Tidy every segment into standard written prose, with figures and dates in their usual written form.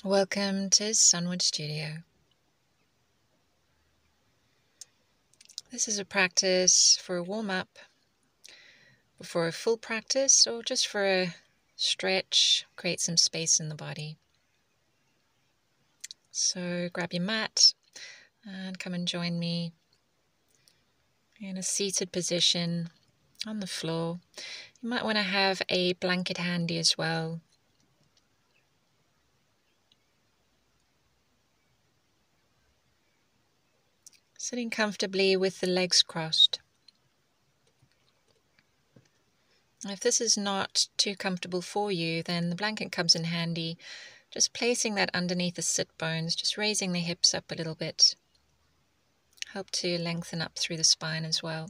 Welcome to Sunwood Studio. This is a practice for a warm-up, before a full practice, or just for a stretch, create some space in the body. So grab your mat and come and join me in a seated position on the floor. You might want to have a blanket handy as well. Sitting comfortably with the legs crossed. If this is not too comfortable for you, then the blanket comes in handy. Just placing that underneath the sit bones, just raising the hips up a little bit. Help to lengthen up through the spine as well.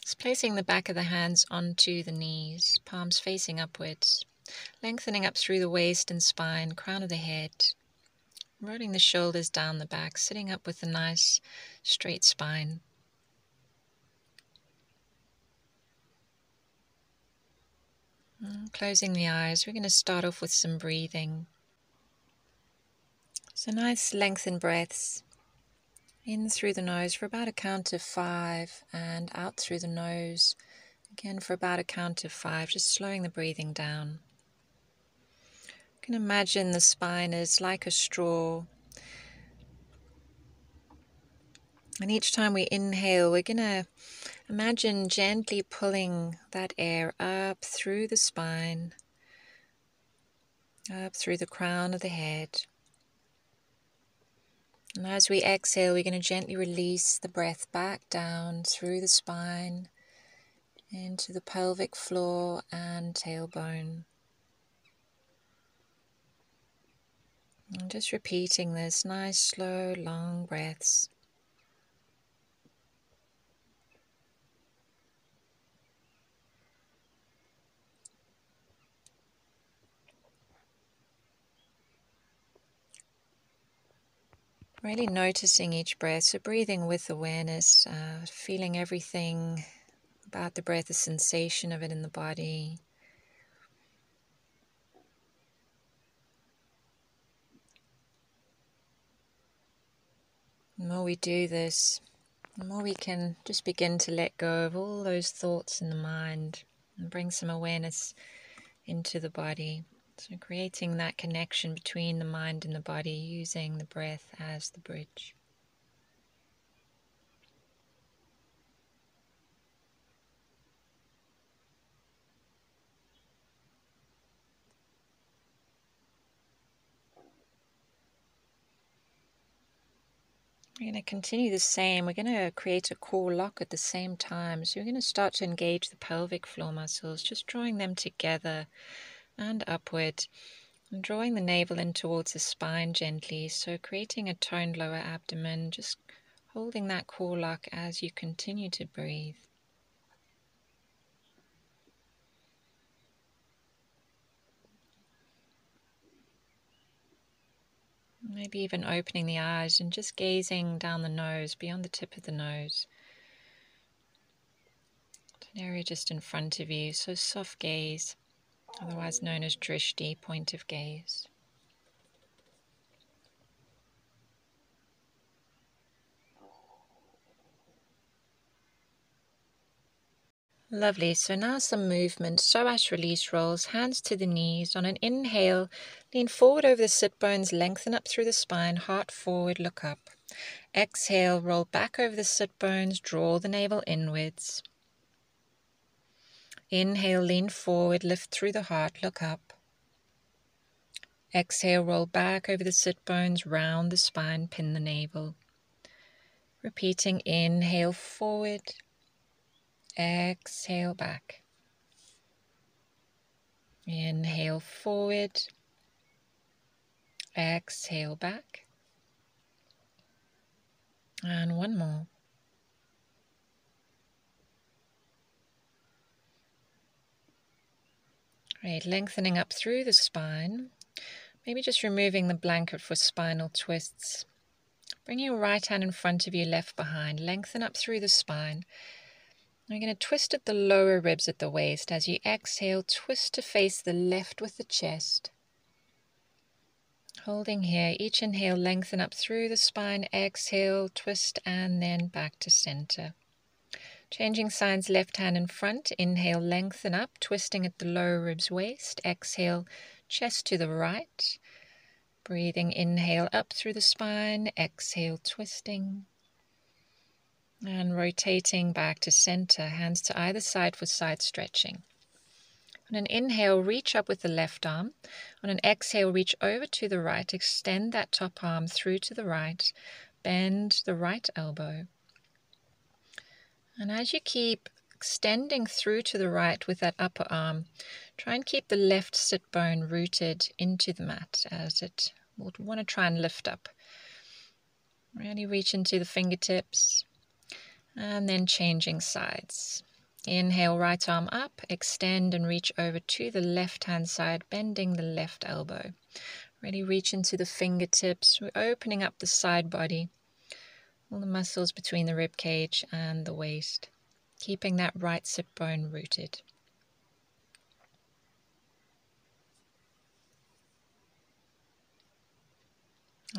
Just placing the back of the hands onto the knees, palms facing upwards, lengthening up through the waist and spine, crown of the head, rolling the shoulders down the back, sitting up with a nice straight spine. Closing the eyes, we're going to start off with some breathing. So nice lengthened breaths. In through the nose for about a count of 5 and out through the nose again for about a count of 5, just slowing the breathing down. You can imagine the spine is like a straw, and each time we inhale we're going to imagine gently pulling that air up through the spine, up through the crown of the head. And as we exhale, we're going to gently release the breath back down through the spine, into the pelvic floor and tailbone. And just repeating this nice, slow, long breaths. Really noticing each breath, so breathing with awareness, feeling everything about the breath, the sensation of it in the body. The more we do this, the more we can just begin to let go of all those thoughts in the mind and bring some awareness into the body. So creating that connection between the mind and the body, using the breath as the bridge. We're going to continue the same. We're going to create a core lock at the same time. So we're going to start to engage the pelvic floor muscles, just drawing them together and upward, and drawing the navel in towards the spine gently. So creating a toned lower abdomen, just holding that core lock as you continue to breathe. Maybe even opening the eyes and just gazing down the nose, beyond the tip of the nose. An area just in front of you, so soft gaze, otherwise known as drishti, point of gaze. Lovely, so now some movement, psoas release rolls, hands to the knees. On an inhale, lean forward over the sit bones, lengthen up through the spine, heart forward, look up. Exhale, roll back over the sit bones, draw the navel inwards. Inhale, lean forward, lift through the heart, look up. Exhale, roll back over the sit bones, round the spine, pin the navel. Repeating, inhale forward, exhale back. Inhale forward, exhale back. And one more. Great, lengthening up through the spine. Maybe just removing the blanket for spinal twists. Bring your right hand in front of you, left behind. Lengthen up through the spine. We're going to twist at the lower ribs at the waist. As you exhale, twist to face the left with the chest. Holding here, each inhale, lengthen up through the spine, exhale, twist, and then back to center. Changing signs, left hand in front, inhale, lengthen up, twisting at the lower ribs waist, exhale, chest to the right. Breathing, inhale up through the spine, exhale, twisting. And rotating back to center, hands to either side for side stretching. On an inhale, reach up with the left arm. On an exhale, reach over to the right. Extend that top arm through to the right. Bend the right elbow. And as you keep extending through to the right with that upper arm, try and keep the left sit bone rooted into the mat as it will want to try and lift up. Really reach into the fingertips. And then changing sides. Inhale, right arm up, extend and reach over to the left-hand side, bending the left elbow. Really reach into the fingertips. We're opening up the side body, all the muscles between the rib cage and the waist, keeping that right sit bone rooted.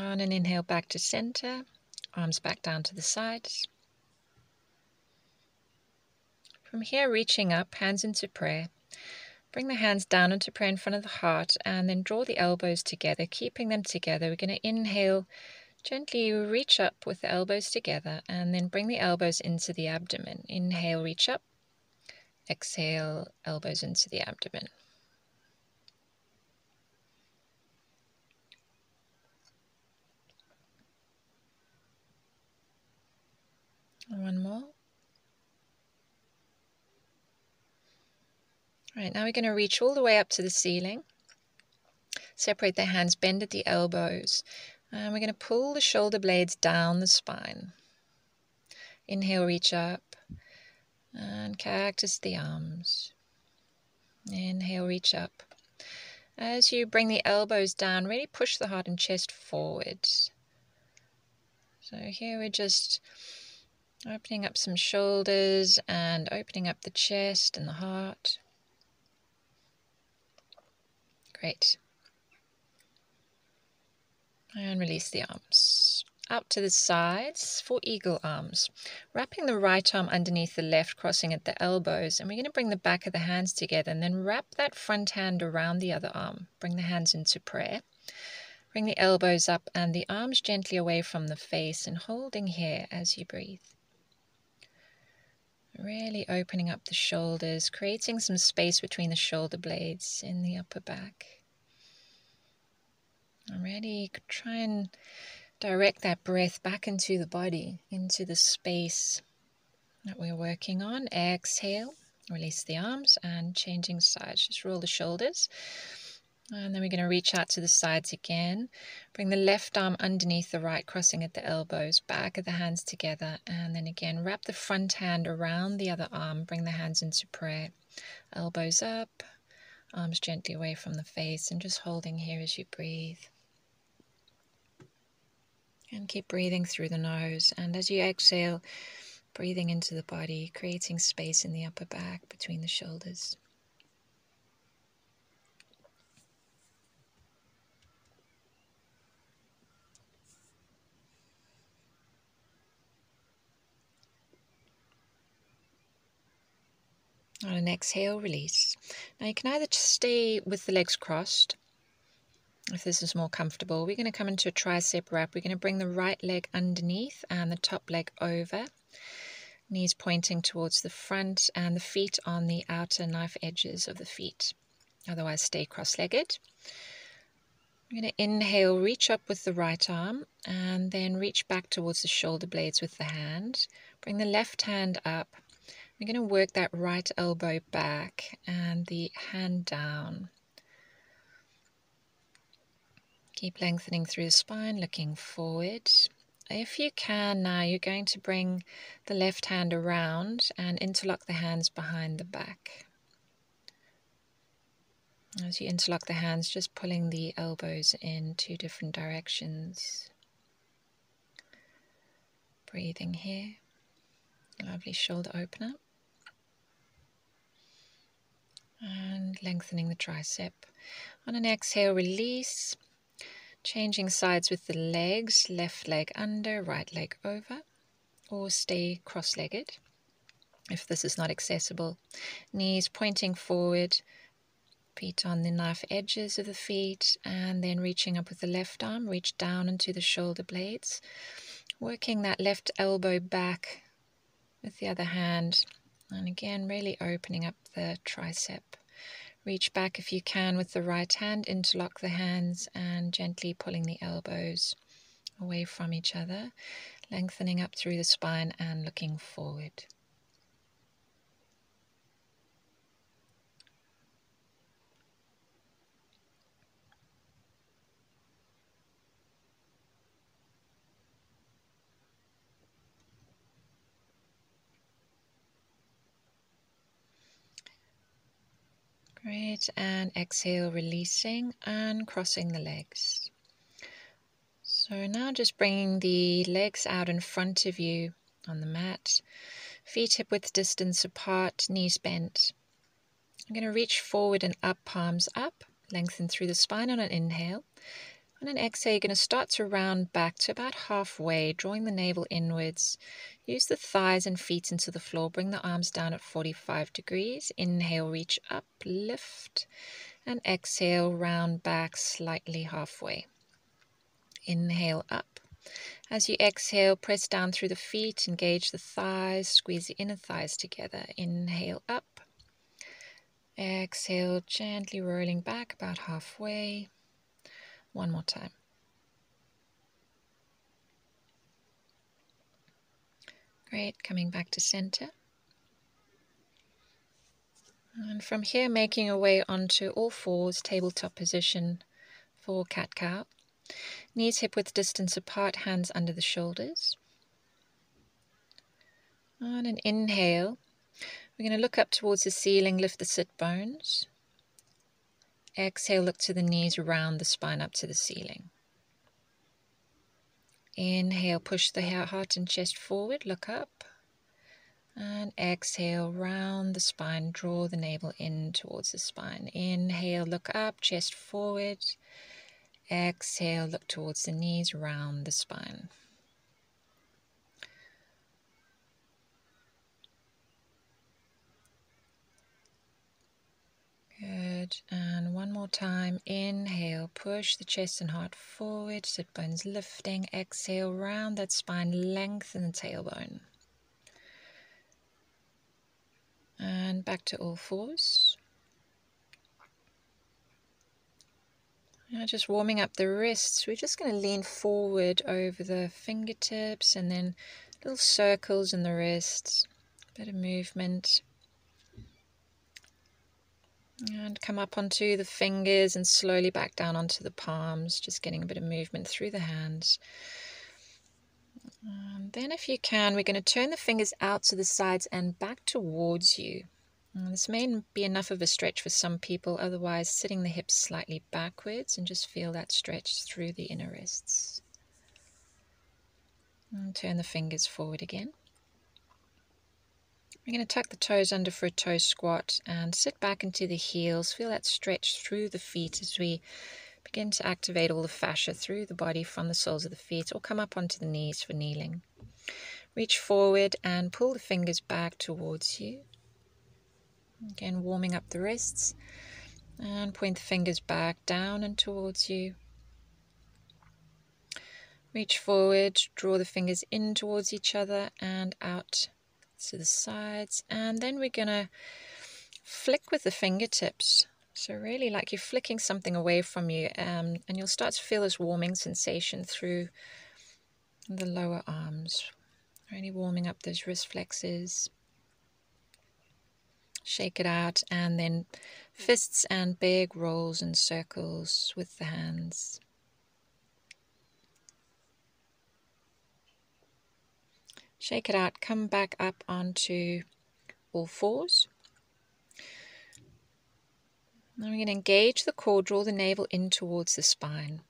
On an inhale, back to center, arms back down to the sides. From here, reaching up, hands into prayer. Bring the hands down into prayer in front of the heart and then draw the elbows together, keeping them together. We're going to inhale, gently reach up with the elbows together and then bring the elbows into the abdomen. Inhale, reach up. Exhale, elbows into the abdomen. One more. All right, now we're going to reach all the way up to the ceiling. Separate the hands, bend at the elbows. And we're going to pull the shoulder blades down the spine. Inhale, reach up. And cactus the arms. Inhale, reach up. As you bring the elbows down, really push the heart and chest forward. So here we're just opening up some shoulders and opening up the chest and the heart. Great. And release the arms. Out to the sides for eagle arms. Wrapping the right arm underneath the left, crossing at the elbows. And we're going to bring the back of the hands together and then wrap that front hand around the other arm. Bring the hands into prayer. Bring the elbows up and the arms gently away from the face and holding here as you breathe. Really opening up the shoulders, creating some space between the shoulder blades in the upper back. And really try and direct that breath back into the body, into the space that we're working on. Exhale, release the arms and changing sides. Just roll the shoulders. And then we're going to reach out to the sides again. Bring the left arm underneath the right, crossing at the elbows, back of the hands together. And then again, wrap the front hand around the other arm. Bring the hands into prayer. Elbows up, arms gently away from the face, and just holding here as you breathe. And keep breathing through the nose. And as you exhale, breathing into the body, creating space in the upper back between the shoulders. On an exhale, release. Now you can either stay with the legs crossed, if this is more comfortable. We're going to come into a tricep wrap. We're going to bring the right leg underneath and the top leg over. Knees pointing towards the front and the feet on the outer knife edges of the feet. Otherwise, stay cross-legged. We're going to inhale, reach up with the right arm and then reach back towards the shoulder blades with the hand. Bring the left hand up. We're going to work that right elbow back and the hand down. Keep lengthening through the spine, looking forward. If you can now, you're going to bring the left hand around and interlock the hands behind the back. As you interlock the hands, just pulling the elbows in two different directions. Breathing here. Lovely shoulder opener. And lengthening the tricep. On an exhale, release. Changing sides with the legs, left leg under, right leg over, or stay cross-legged if this is not accessible. Knees pointing forward, feet on the knife edges of the feet, and then reaching up with the left arm, reach down into the shoulder blades, working that left elbow back with the other hand, and again really opening up the tricep. Reach back if you can with the right hand, interlock the hands and gently pulling the elbows away from each other, lengthening up through the spine and looking forward. Great, and exhale, releasing and crossing the legs. So now just bringing the legs out in front of you on the mat, feet hip width distance apart, knees bent. I'm going to reach forward and up, palms up, lengthen through the spine on an inhale. On an exhale, you're going to start to round back to about halfway, drawing the navel inwards. Use the thighs and feet into the floor. Bring the arms down at 45 degrees. Inhale, reach up, lift. And exhale, round back slightly halfway. Inhale, up. As you exhale, press down through the feet, engage the thighs, squeeze the inner thighs together. Inhale, up. Exhale, gently rolling back about halfway. One more time. Great, coming back to center. And from here, making your way onto all fours, tabletop position for cat-cow. Knees hip width distance apart, hands under the shoulders. On an inhale, we're going to look up towards the ceiling, lift the sit bones. Exhale, look to the knees, round the spine up to the ceiling. Inhale, push the heart and chest forward, look up. And exhale, round the spine, draw the navel in towards the spine. Inhale, look up, chest forward. Exhale, look towards the knees, round the spine. Good, and one more time. Inhale, push the chest and heart forward, sit bones lifting. Exhale, round that spine, lengthen the tailbone. And back to all fours. Now just warming up the wrists. We're just going to lean forward over the fingertips and then little circles in the wrists. A bit of movement. And come up onto the fingers and slowly back down onto the palms, just getting a bit of movement through the hands. And then if you can, we're going to turn the fingers out to the sides and back towards you. And this may be enough of a stretch for some people, otherwise sitting the hips slightly backwards and just feel that stretch through the inner wrists. And turn the fingers forward again. We're going to tuck the toes under for a toe squat and sit back into the heels. Feel that stretch through the feet as we begin to activate all the fascia through the body from the soles of the feet, or come up onto the knees for kneeling. Reach forward and pull the fingers back towards you. Again, warming up the wrists, and point the fingers back down and towards you. Reach forward, draw the fingers in towards each other and out to the sides, and then we're going to flick with the fingertips. So really like you're flicking something away from you, and you'll start to feel this warming sensation through the lower arms. Really warming up those wrist flexors. Shake it out, and then fists and big rolls and circles with the hands. Shake it out, come back up onto all fours. Now we're going to engage the core, draw the navel in towards the spine.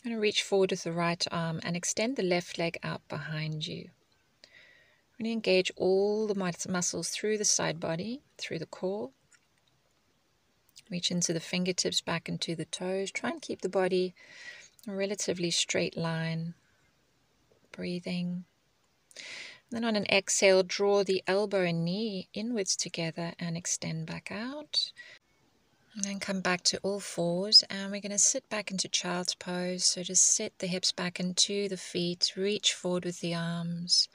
I'm going to reach forward with the right arm and extend the left leg out behind you. We're going to engage all the muscles through the side body, through the core. Reach into the fingertips, back into the toes. Try and keep the body a relatively straight line. Breathing. Then on an exhale, draw the elbow and knee inwards together and extend back out. And then come back to all fours, and we're going to sit back into child's pose. So just sit the hips back into the feet, reach forward with the arms.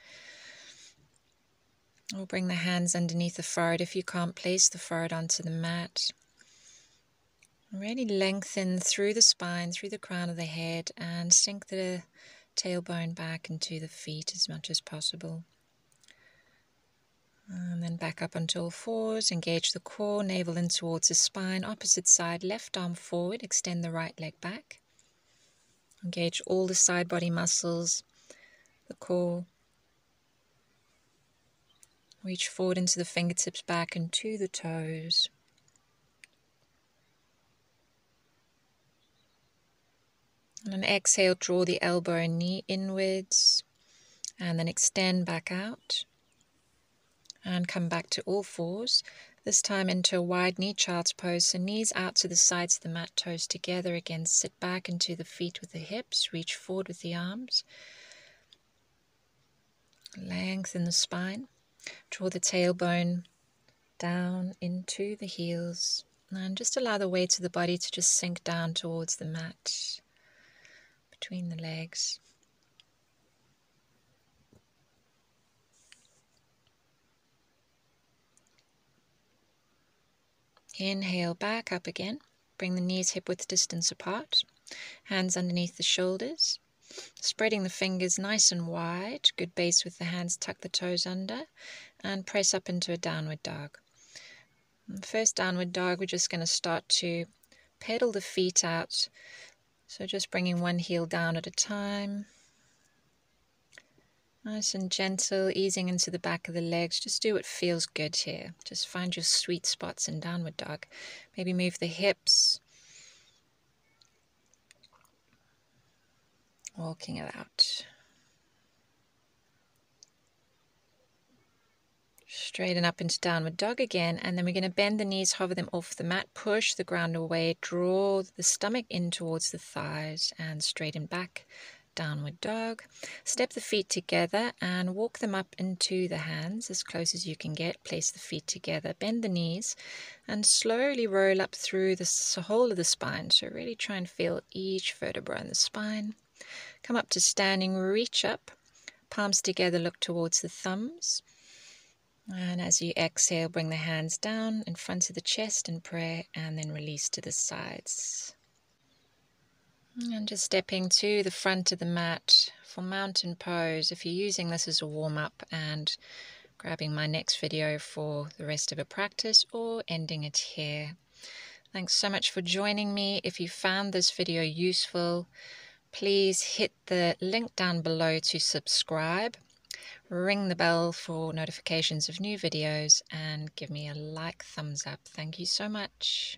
Or bring the hands underneath the forehead if you can't place the forehead onto the mat. Really lengthen through the spine, through the crown of the head, and sink the tailbone back into the feet as much as possible. And then back up onto all fours, engage the core, navel in towards the spine, opposite side, left arm forward, extend the right leg back. Engage all the side body muscles, the core. Reach forward into the fingertips, back into the toes. On an exhale, draw the elbow and knee inwards, and then extend back out. And come back to all fours, this time into a wide knee child's pose. So knees out to the sides of the mat, toes together. Again, sit back into the feet with the hips, reach forward with the arms. Lengthen the spine. Draw the tailbone down into the heels. And just allow the weight of the body to just sink down towards the mat, between the legs. Inhale, back up again. Bring the knees hip-width distance apart. Hands underneath the shoulders. Spreading the fingers nice and wide. Good base with the hands. Tuck the toes under. And press up into a downward dog. First downward dog, we're just going to start to pedal the feet out. So just bringing one heel down at a time. Nice and gentle, easing into the back of the legs. Just do what feels good here. Just find your sweet spots in downward dog. Maybe move the hips. Walking it out. Straighten up into downward dog again, and then we're going to bend the knees, hover them off the mat, push the ground away, draw the stomach in towards the thighs, and straighten back. Downward dog. Step the feet together and walk them up into the hands as close as you can get. Place the feet together, bend the knees, and slowly roll up through the whole of the spine. So really try and feel each vertebra in the spine. Come up to standing, reach up, palms together, look towards the thumbs. And as you exhale, bring the hands down in front of the chest in prayer, and then release to the sides. And just stepping to the front of the mat for mountain pose, if you're using this as a warm-up, and grabbing my next video for the rest of a practice, or ending it here. Thanks so much for joining me. If you found this video useful, please hit the link down below to subscribe, ring the bell for notifications of new videos, and give me a like, thumbs up. Thank you so much.